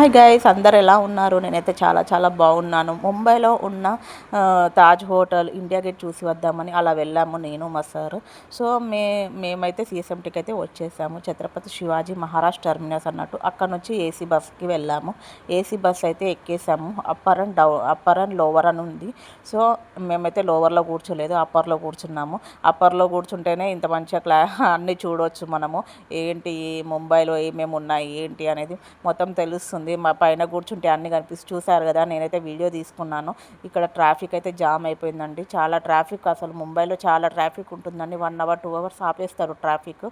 Hi guys, అందరు ఎలా ఉన్నారు? నేనైతే చాలా చాలా బాగున్నాను. ముంబైలో ఉన్న తాజ్ హోటల్, ఇండియా గేట్ చూసి వద్దామని అలా వెళ్ళాము నేను మా సార్. సో మేమైతే సిఎస్ఎంటీకి అయితే వచ్చేసాము. ఛత్రపతి శివాజీ మహారాజ్ టర్మినస్ అన్నట్టు అక్కడ నుంచి ఏసీ బస్కి వెళ్ళాము. ఏసీ బస్ అయితే ఎక్కేసాము. అప్పర్ అండ్ లోవర్ అని ఉంది. సో మేమైతే లోవర్లో కూర్చోలేదు, అప్పర్లో కూర్చున్నాము. అప్పర్లో కూర్చుంటేనే ఇంత మంచిగా అన్నీ చూడవచ్చు మనము. ఏంటి ముంబైలో ఏమేమి ఉన్నాయి ఏంటి అనేది మొత్తం తెలుస్తుంది. మా పైన కూర్చుంటే అన్నీ చూశారు కదా. నేనైతే వీడియో తీసుకున్నాను. ఇక్కడ ట్రాఫిక్ అయితే జామ్ అయిపోయిందండి. చాలా ట్రాఫిక్, అసలు ముంబైలో చాలా ట్రాఫిక్ ఉంటుందండి. 1 అవర్ 2 అవర్స్ ఆపేస్తారు ట్రాఫిక్.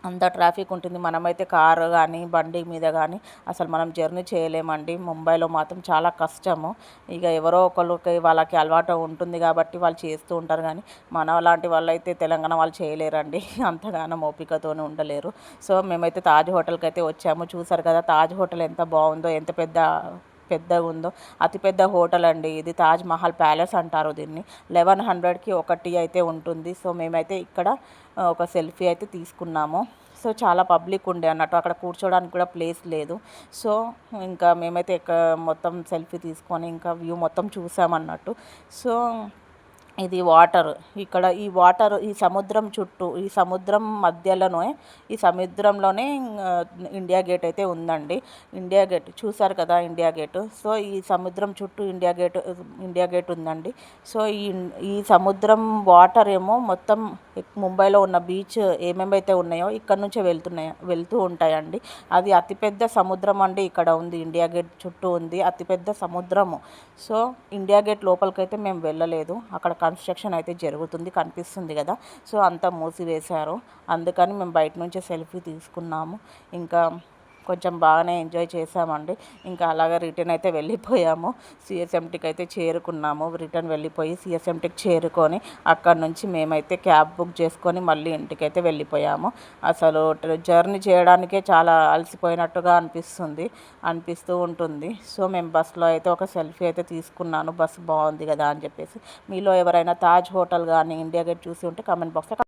అంత ట్రాఫిక్ ఉంటుంది. మనమైతే కారు కానీ బండి మీద కానీ అసలు మనం జర్నీ చేయలేమండి. ముంబైలో మాత్రం చాలా కష్టము. ఇక ఎవరో ఒకరికి వాళ్ళకి అలవాటు ఉంటుంది కాబట్టి వాళ్ళు చేస్తూ ఉంటారు. కానీ మన లాంటి వాళ్ళు అయితే తెలంగాణ వాళ్ళు చేయలేరండి. అంతగానో ఓపికతోనే ఉండలేరు. సో మేమైతే తాజ్ హోటల్కి అయితే వచ్చాము. చూసారు కదా తాజ్ హోటల్ ఎంత బాగుందో, ఎంత పెద్దగా ఉందో. అతిపెద్ద హోటల్ అండి ఇది. తాజ్ మహల్ ప్యాలెస్ అంటారు దీన్ని. 1100కి ఒకటి అయితే ఉంటుంది. సో మేమైతే ఇక్కడ ఒక సెల్ఫీ అయితే తీసుకున్నాము. సో చాలా పబ్లిక్ ఉండే అన్నట్టు, అక్కడ కూర్చోడానికి కూడా ప్లేస్ లేదు. సో ఇంకా మేమైతే మొత్తం సెల్ఫీ తీసుకొని ఇంకా వ్యూ మొత్తం చూసామన్నట్టు. సో ఇది వాటర్. ఇక్కడ ఈ వాటర్ ఈ సముద్రం చుట్టూ, ఈ సముద్రం మధ్యలోనే, ఈ సముద్రంలోనే ఇండియా గేట్ అయితే ఉందండి. ఇండియా గేట్ చూసారు కదా, ఇండియా గేట్. సో ఈ సముద్రం చుట్టూ ఇండియా గేట్ ఉందండి. సో ఈ సముద్రం వాటర్ ఏమో మొత్తం ముంబైలో ఉన్న బీచ్ ఏమేమైతే ఉన్నాయో ఇక్కడ నుంచే వెళ్తూ ఉంటాయండి. అది అతిపెద్ద సముద్రం అండి. ఇక్కడ ఉంది, ఇండియా గేట్ చుట్టూ ఉంది అతిపెద్ద సముద్రము. సో ఇండియా గేట్ లోపలికైతే మేము వెళ్ళలేదు. అక్కడ కన్స్ట్రక్షన్ అయితే జరుగుతుంది, కనిపిస్తుంది కదా. సో అంతా మూసివేశారు. అందుకని మేము బయట నుంచే సెల్ఫీ తీసుకున్నాము. ఇంకా కొంచెం బాగానే ఎంజాయ్ చేసామండి. ఇంకా అలాగే రిటర్న్ అయితే వెళ్ళిపోయాము. సిఎస్ఎంటీకి అయితే చేరుకున్నాము. రిటర్న్ వెళ్ళిపోయి సిఎస్ఎంటీకి చేరుకొని అక్కడ నుంచి మేమైతే క్యాబ్ బుక్ చేసుకొని మళ్ళీ ఇంటికైతే వెళ్ళిపోయాము. అసలు జర్నీ చేయడానికే చాలా అలసిపోయినట్టుగా అనిపిస్తూ ఉంటుంది. సో మేము బస్సులో అయితే ఒక సెల్ఫీ అయితే తీసుకున్నాను. బస్సు బాగుంది కదా అని చెప్పేసి. మీలో ఎవరైనా తాజ్ హోటల్ కానీ ఇండియా గేట్ చూసి ఉంటే కామెంట్ బాక్స్లో